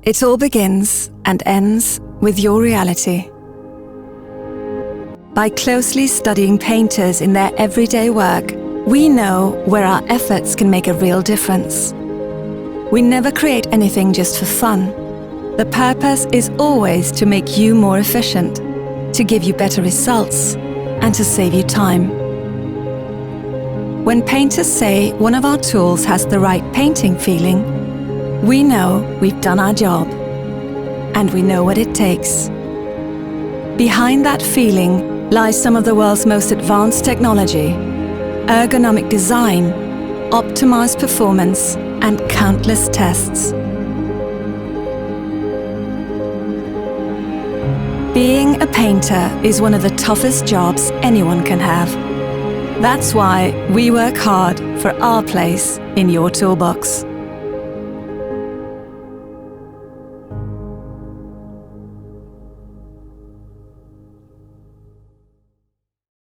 It all begins and ends with your reality. By closely studying painters in their everyday work, we know where our efforts can make a real difference. We never create anything just for fun. The purpose is always to make you more efficient, to give you better results, and to save you time. When painters say one of our tools has the right painting feeling, we know we've done our job, and we know what it takes. Behind that feeling lies some of the world's most advanced technology, ergonomic design, optimized performance, and countless tests. Being a painter is one of the toughest jobs anyone can have. That's why we work hard for our place in your toolbox.